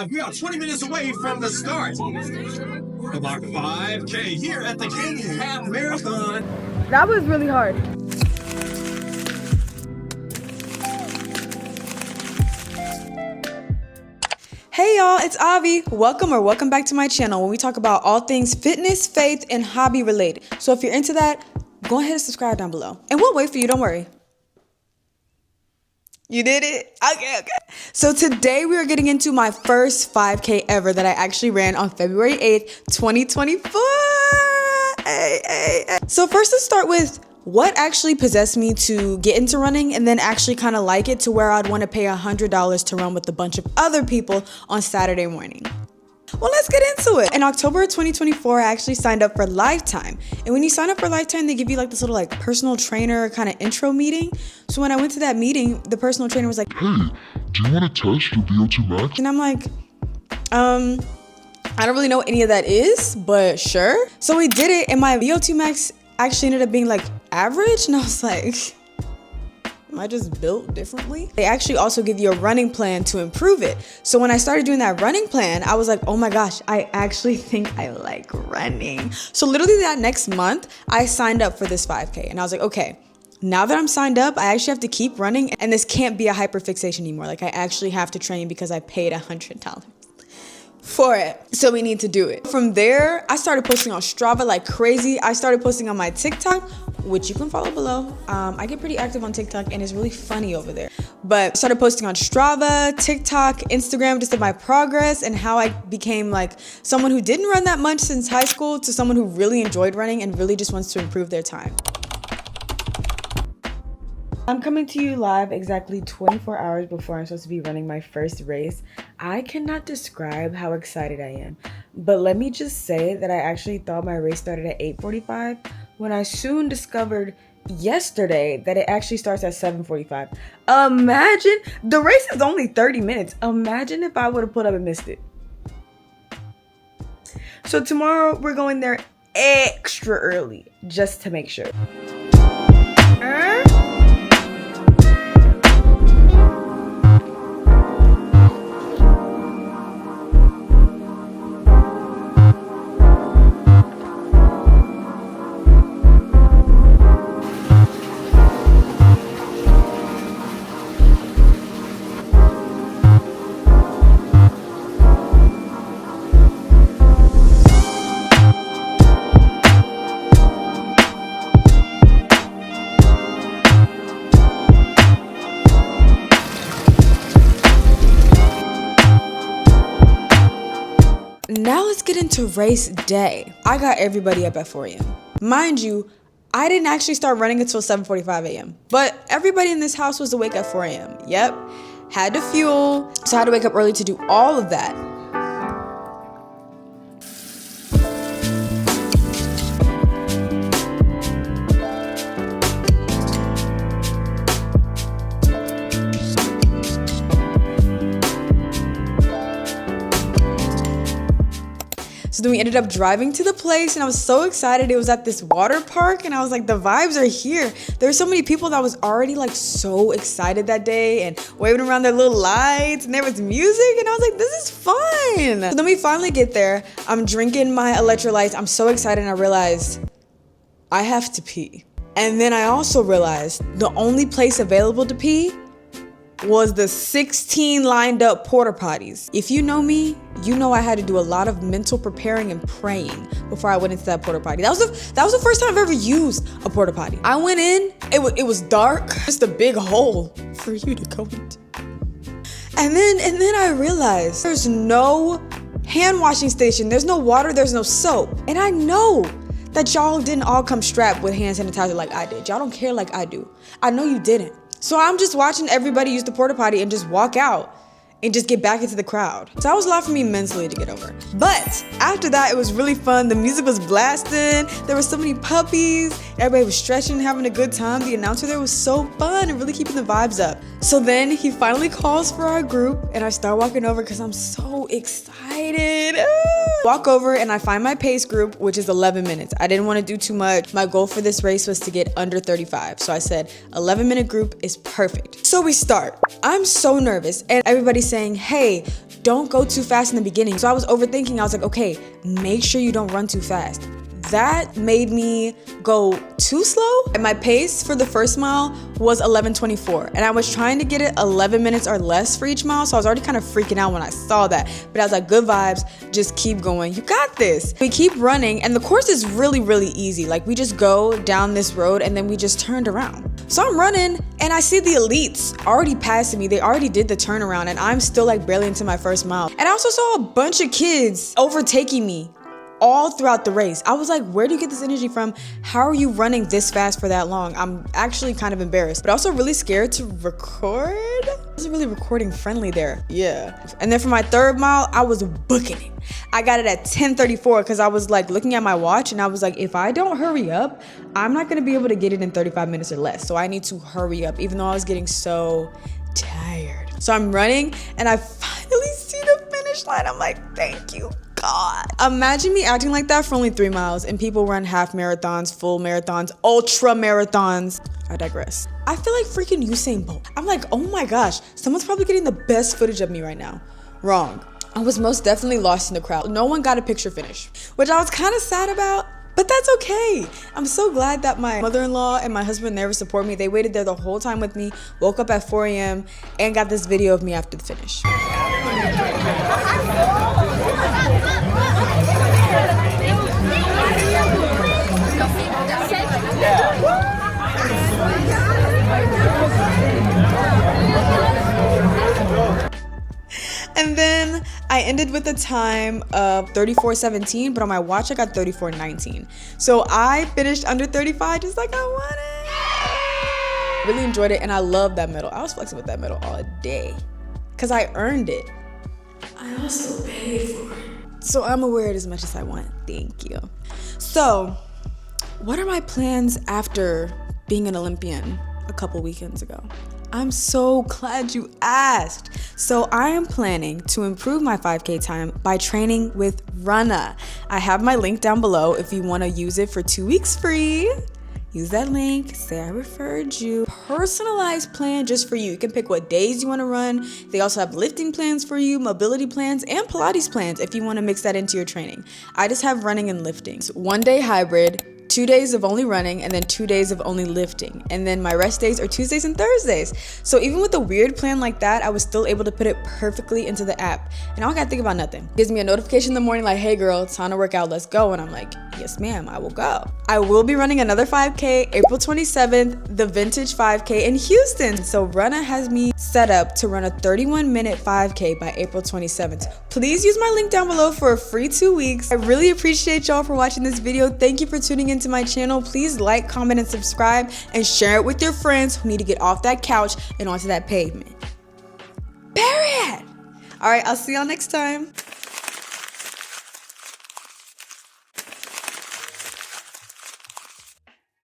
We are 20 minutes away from the start of our 5K here at the King Half Marathon. That was really hard. Hey y'all, it's Avi. Welcome back to my channel where we talk about all things fitness, faith, and hobby related. So if you're into that, go ahead and subscribe down below. And we'll wait for you, don't worry. You did it? Okay. So today we are getting into my first 5K ever that I actually ran on February 8th, 2024. So first let's start with what actually possessed me to get into running and then actually kind of like it to where I'd want to pay $100 to run with a bunch of other people on Saturday morning. Well, let's get into it. In October of 2024, I actually signed up for Lifetime. And when you sign up for Lifetime, they give you like this little like personal trainer kind of intro meeting. So when I went to that meeting, the personal trainer was like, "Hey, do you want to test your VO2 max?" And I'm like, I don't really know what any of that is, but sure. So we did it and my VO2 max actually ended up being like average. And I was like, am I just built differently? They actually also give you a running plan to improve it. So when I started doing that running plan, I was like, oh my gosh, I actually think I like running. So literally that next month, I signed up for this 5K. And I was like, okay, now that I'm signed up, I actually have to keep running. And this can't be a hyperfixation anymore. Like I actually have to train because I paid $100 for it. So we need to do it. From there, I started posting on Strava like crazy. I started posting on my TikTok, which you can follow below. I get pretty active on TikTok and it's really funny over there. But I started posting on Strava, TikTok, Instagram, just of my progress and how I became like someone who didn't run that much since high school to someone who really enjoyed running and really just wants to improve their time. I'm coming to you live exactly 24 hours before I'm supposed to be running my first race. I cannot describe how excited I am, but let me just say that I actually thought my race started at 8:45 when I soon discovered yesterday that it actually starts at 7:45. Imagine, the race is only 30 minutes. Imagine if I would have put up and missed it. So tomorrow we're going there extra early just to make sure. Now let's get into race day. I got everybody up at 4 a.m. Mind you, I didn't actually start running until 7:45 a.m. But everybody in this house was awake at 4 a.m. Yep, had to fuel, so I had to wake up early to do all of that. So then we ended up driving to the place and I was so excited. It was at this water park and I was like, the vibes are here. There were so many people that was already like so excited that day and waving around their little lights and there was music and I was like, this is fun. So then we finally get there. I'm drinking my electrolytes. I'm so excited and I realized I have to pee. And then I also realized the only place available to pee was the 16 lined up porta potties. If you know me, you know I had to do a lot of mental preparing and praying before I went into that porta potty. That was the first time I've ever used a porta potty. I went in, it was dark, just a big hole for you to go into. And then I realized there's no hand washing station, there's no water, there's no soap. And I know that y'all didn't all come strapped with hand sanitizer like I did. Y'all don't care like I do. I know you didn't. So I'm just watching everybody use the porta potty and just walk out and just get back into the crowd. So that was a lot for me mentally to get over. But after that, it was really fun. The music was blasting. There were so many puppies. Everybody was stretching, having a good time. The announcer there was so fun and really keeping the vibes up. So then he finally calls for our group and I start walking over because I'm so excited. Walk over and I find my pace group, which is 11 minutes. I didn't want to do too much. My goal for this race was to get under 35. So I said 11-minute group is perfect. So we start. I'm so nervous and everybody's saying, hey, don't go too fast in the beginning. So I was overthinking. I was like, okay, make sure you don't run too fast. That made me go too slow. And my pace for the first mile was 11:24. And I was trying to get it 11 minutes or less for each mile. So I was already kind of freaking out when I saw that. But I was like, good vibes, just keep going. You got this. We keep running and the course is really, really easy. Like we just go down this road and then we just turned around. So I'm running and I see the elites already passing me. They already did the turnaround and I'm still like barely into my first mile. And I also saw a bunch of kids overtaking me all throughout the race. I was like, where do you get this energy from? How are you running this fast for that long? I'm actually kind of embarrassed, but also really scared to record. I wasn't really recording friendly there. Yeah. And then for my third mile, I was booking it. I got it at 10:34 because I was like looking at my watch and I was like, if I don't hurry up, I'm not gonna be able to get it in 35 minutes or less. So I need to hurry up, even though I was getting so tired. So I'm running and I finally see the finish line. I'm like, thank you, God. Imagine me acting like that for only 3 miles and people run half marathons, full marathons, ultra marathons. I digress. I feel like freaking Usain Bolt. I'm like, oh my gosh, someone's probably getting the best footage of me right now. Wrong. I was most definitely lost in the crowd. No one got a picture finish, which I was kind of sad about, but that's okay. I'm so glad that my mother-in-law and my husband there to support me. They waited there the whole time with me, woke up at 4 a.m. and got this video of me after the finish. And then I ended with a time of 34:17, but on my watch I got 34:19. So I finished under 35 just like I wanted. Really enjoyed it and I love that medal. I was flexing with that medal all day because I earned it. I also paid for it. So I'm gonna wear it as much as I want. Thank you. So what are my plans after being an Olympian a couple weekends ago? I'm so glad you asked. So I am planning to improve my 5K time by training with Runna. I have my link down below if you want to use it for 2 weeks free. Use that link, say I referred you. Personalized plan just for you. You can pick what days you want to run. They also have lifting plans for you, mobility plans, and Pilates plans if you want to mix that into your training. I just have running and lifting. So 1 day hybrid, 2 days of only running, and then 2 days of only lifting. And then my rest days are Tuesdays and Thursdays. So even with a weird plan like that, I was still able to put it perfectly into the app. And I don't gotta think about nothing. It gives me a notification in the morning like, hey girl, it's time to work out, let's go. And I'm like, yes ma'am, I will go. I will be running another 5K, April 27th, the Vintage 5K in Houston. So Runna has me set up to run a 31-minute 5K by April 27th. Please use my link down below for a free 2 weeks. I really appreciate y'all for watching this video. Thank you for tuning into my channel. Please like, comment, and subscribe, and share it with your friends who need to get off that couch and onto that pavement. Period. All right, I'll see y'all next time.